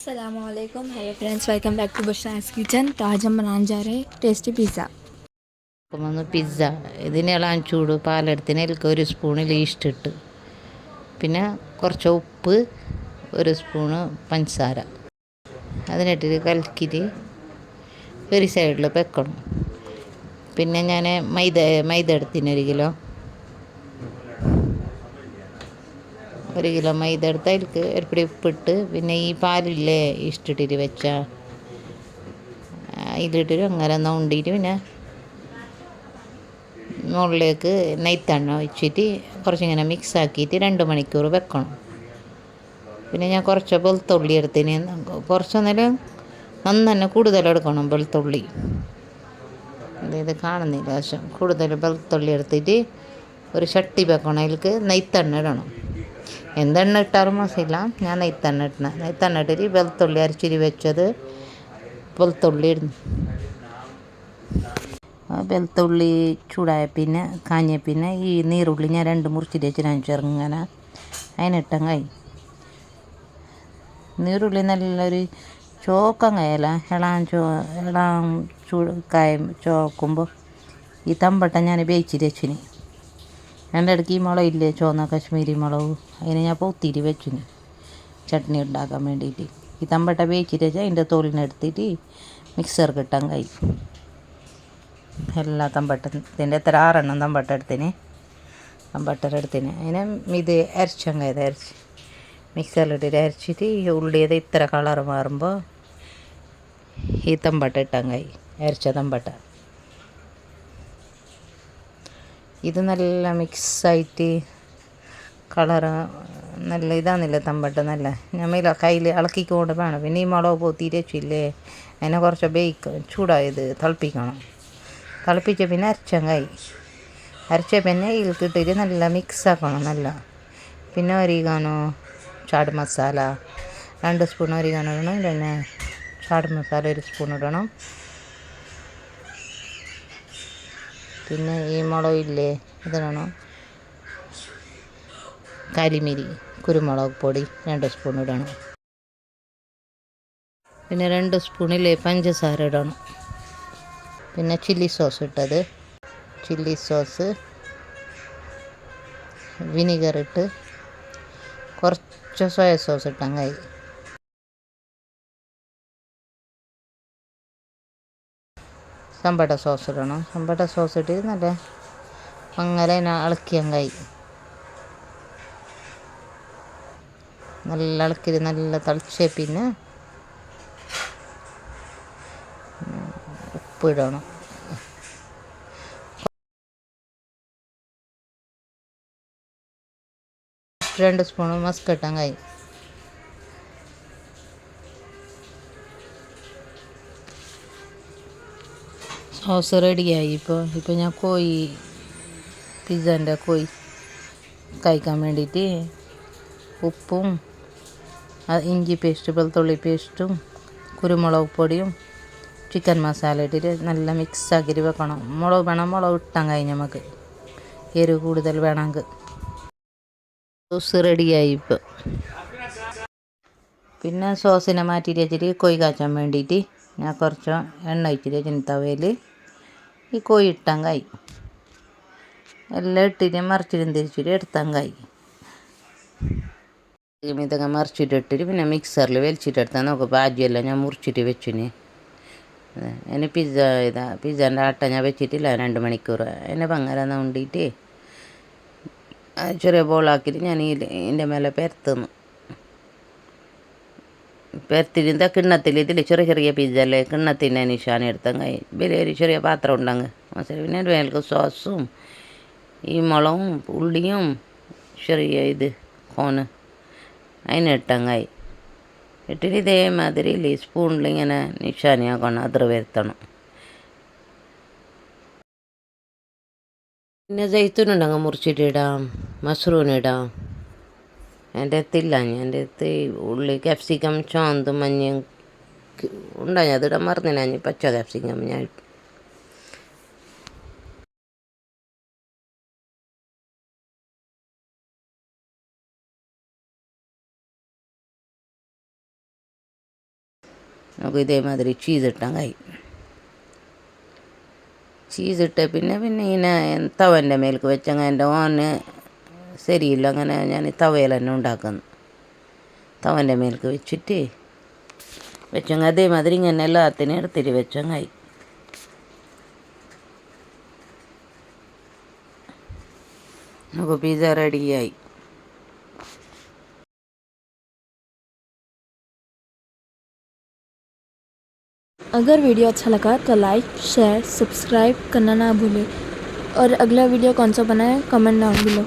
Assalamualaikum. Hey friends, welcome back to Bushra's Kitchen. तो आज हम बनाने जा रहे हैं टेस्टी पिज़्ज़ा. ഒന്ന് പിസ്സ ഇതിനെല്ലാം ചൂട് പാലെടുത്തിന് അതിലേക്ക് ഒരു സ്പൂണിൽ ഈസ്റ്റ് ഇട്ട് പിന്നെ കുറച്ച് ഉപ്പ് ഒരു സ്പൂണ് പഞ്ചസാര അതിനിട്ടിട്ട് കലക്കിയിട്ട് ഒരു സൈഡിൽ വെക്കണം. പിന്നെ ഞാൻ മൈദ എടുത്തിന് ഒരു കിലോ മൈദ എടുത്ത് അതിലേക്ക് ഒരു പിടി ഉപ്പിട്ട് പിന്നെ ഈ പാലില്ലേ ഇഷ്ടിട്ടിട്ട് വെച്ച അതിലിട്ടിട്ട് അങ്ങനെ നോണ്ടിയിട്ട് പിന്നെ മുകളിലേക്ക് നെയ്ത്തെണ്ണ ഒഴിച്ചിട്ട് കുറച്ചിങ്ങനെ മിക്സ് ആക്കിയിട്ട് 2 മണിക്കൂർ വെക്കണം. പിന്നെ ഞാൻ കുറച്ച് വെളുത്തുള്ളി എടുത്തിന് കുറച്ചൊന്നേരം നന്നെ കൂടുതൽ എടുക്കണം വെളുത്തുള്ളി. ഇത് കാണുന്നില്ല വശം കൂടുതൽ വെളുത്തുള്ളി എടുത്തിട്ട് ഒരു ചട്ടി വെക്കണം. അതിലേക്ക് നെയ്ത്തെണ്ണ ഇടണം. എന്തെണ്ണ ഇട്ടാലും മോശമില്ല, ഞാൻ നെയ്ത്തെണ്ണ ഇട്ടിട്ട് വെളുത്തുള്ളി അരച്ചിരി വെച്ചത് വെളുത്തുള്ളി ഇടുന്നു. വെളുത്തുള്ളി ചൂടായ പിന്നെ കാഞ്ഞ പിന്നെ ഈ നീരുള്ളി ഞാൻ 2 മുറിച്ചിട്ട് വെച്ചിട്ട് ചെറുങ്ങനെ അതിനിട്ടങ്ങായി. നീരുള്ളി നല്ലൊരു ചോക്കങ്ങയല്ല ഇളം കായം ചോക്കുമ്പോൾ ഈ തമ്പട്ട ഞാൻ വേവിച്ചിട്ട് വെച്ചിന്. എൻ്റെ ഇടയ്ക്ക് ഈ മുളകില്ലേ ചുവന്ന കശ്മീരി മുളക് അതിനെ ഞാൻ പൊത്തിയിട്ട് വെച്ചിന് ചട്നി ഉണ്ടാക്കാൻ വേണ്ടിയിട്ട്. ഈ തമ്പട്ട വേവിച്ചിട്ട് വെച്ചാൽ അതിൻ്റെ തോലിനെടുത്തിട്ട് മിക്സർക്ക് ഇട്ടങ്ങായി. എല്ലാ തമ്പട്ടത്തിൻ്റെ എത്ര 6 തമ്പട്ട എടുത്തിന് അതിനെ ഇത് അരച്ചങ്ങയത് അരച്ച് മിക്സറിലിട്ടിട്ട് അരച്ചിട്ട് ഈ ഉള്ളിയത് ഇത്ര കളർ മാറുമ്പോൾ ഈ തമ്പട്ട ഇട്ടങ്ങായി അരച്ച തമ്പട്ട. ഇത് നല്ല മിക്സായിട്ട് കളറ് നല്ല ഇതാന്നില്ല തമ്പട്ട നല്ല ഞമ്മ കയ്യിൽ ഇളക്കിക്കൊണ്ട് വേണം. പിന്നെ ഈ മുളക് പോത്തിയിട്ട് വെച്ചില്ലേ അതിനെ കുറച്ച് ചൂടായത് തിളപ്പിക്കണം. തിളപ്പിച്ച പിന്നെ അരച്ച പിന്നെ ഇതിൽക്കിട്ടിട്ട് നല്ല മിക്സാക്കണം നല്ല. പിന്നെ ഒരിഗാനോ ചാട് മസാല 2 സ്പൂൺ ഒരിഗാനോ ഇടണം. പിന്നെ ചാട് മസാല 1 സ്പൂൺ ഇടണം. പിന്നെ ഈ മുളകില്ലേ ഇതിടണം. കാലിമിരി കുരുമുളക് പൊടി 2 സ്പൂൺ ഇടണം. പിന്നെ 2 സ്പൂണിൽ പഞ്ചസാര ഇടണം. പിന്നെ ചില്ലി സോസ് ഇട്ടത്, ചില്ലി സോസ് വിനിഗർ ഇട്ട് കുറച്ച് സോയ സോസ് ഇട്ടങ്ങായി. സമ്പട സോസ് ഇടണം. സമ്പട സോസ് ഇട്ടിട്ട് നല്ല അങ്ങനെ ഇളക്കിയങ്ങായി. നല്ല ഇളക്കിയിട്ട് നല്ല തിളച്ച പിന്നെ ഉപ്പിടണം. 2 സ്പൂൺ മസ്ക് ഇട്ടങ്ങായി. സോസ് റെഡിയായി. ഇപ്പോൾ ഞാൻ പിസ്സൻ്റെ കോഴി കഴിക്കാൻ വേണ്ടിയിട്ട് ഉപ്പും ഇഞ്ചി പേസ്റ്റ് വെളുത്തുള്ളി പേസ്റ്റും കുരുമുളക് പൊടിയും ചിക്കൻ മസാല ഇട്ടിട്ട് നല്ല മിക്സാക്കിയിട്ട് വെക്കണം. മുളക് വേണം മുളക് ഇട്ടങ്ങായി നമുക്ക് എരിവ് കൂടുതൽ വേണമെങ്കിൽ. സോസ് റെഡിയായി. പിന്നെ സോസിനെ മാറ്റിയിട്ട് വെച്ചിട്ട് കോഴി കാച്ചാൻ വേണ്ടിയിട്ട് ഞാൻ കുറച്ച് എണ്ണ ഒഴിച്ചിട്ട് വെച്ചിട്ട് തവയിൽ ഈ കോഴി ഇട്ടങ്ങായി. എല്ലാം ഇട്ടിട്ട് മറിച്ചിട്ടും തിരിച്ചിട്ട് എടുത്തങ്ങായി. ഇതൊക്കെ മറിച്ചിട്ടിട്ട് പിന്നെ മിക്സറിൽ വലിച്ചിട്ടെടുത്താൽ നമുക്ക് ബാജിയെല്ലാം ഞാൻ മുറിച്ചിട്ട് വെച്ചിന്. അതിന് പിസ്സേൻ്റെ ആട്ട ഞാൻ വെച്ചിട്ടില്ല 2 മണിക്കൂർ. അതിനെ പങ്ങര ഉണ്ടിയിട്ട് ചെറിയ ബോളാക്കിയിട്ട് ഞാൻ ഇതിൻ്റെ മേലെ പരത്തുന്നു. പരത്തിട്ട് കിണ്ണത്തിൽ ഇതിൽ ചെറിയ ചെറിയ പിസ്സല്ലേ കിണ്ണത്തിൻ്റെ നിശാന എടുത്തങ്ങായി. വലിയൊരു ചെറിയ പാത്രം ഉണ്ടങ്ങ് മനസ്സിലായി. പിന്നെ മേൽക്ക് സോസും ഈ മുളകും ഉള്ളിയും ചെറിയ കോണ് അതിനിട്ടങ്ങായി. ഇട്ടിട്ട് ഇതേമാതിരി സ്പൂണിൽ ഇങ്ങനെ നിശാനിയാക്കണം. അത്ര വരുത്തണം. പിന്നെ ജൈത്തൂനുണ്ടങ്ങ് മുറിച്ചിട്ട് ഇടാം, മഷ്റൂം ഇടാം. എൻ്റെ അടുത്തില്ല. എൻ്റെ അടുത്ത് ഉള്ളി ക്യാപ്സിക്കം ചുവന്നും മഞ്ഞയും ഉണ്ടായി. അതിടാൻ മറന്നില്ല. പച്ച ക്യാപ്സിക്കം ഞാൻ നമുക്ക് ഇതേമാതിരി ചീസിട്ടാൽ ചീസിട്ട് പിന്നെ ഇങ്ങനെ തവൻ്റെ മേലേക്ക് വെച്ചങ്ങ എൻ്റെ ഓന് ശരിയില്ല, അങ്ങനെ ഞാൻ തവയിൽ തന്നെ ഉണ്ടാക്കുന്നു. തവൻ്റെ മേലേക്ക് വെച്ചിട്ട് വെച്ചങ്ങ അതേമാതിരി ഇങ്ങനെ എല്ലാത്തിനും എടുത്തിട്ട് വെച്ചങ്ങായി. നമുക്ക് പിസ്സ റെഡിയായി. अगर वीडियो अच्छा लगा तो लाइक शेयर सब्सक्राइब करना ना भूलें और अगला वीडियो कौन सा बनाए कमेंट डाउन बिलो.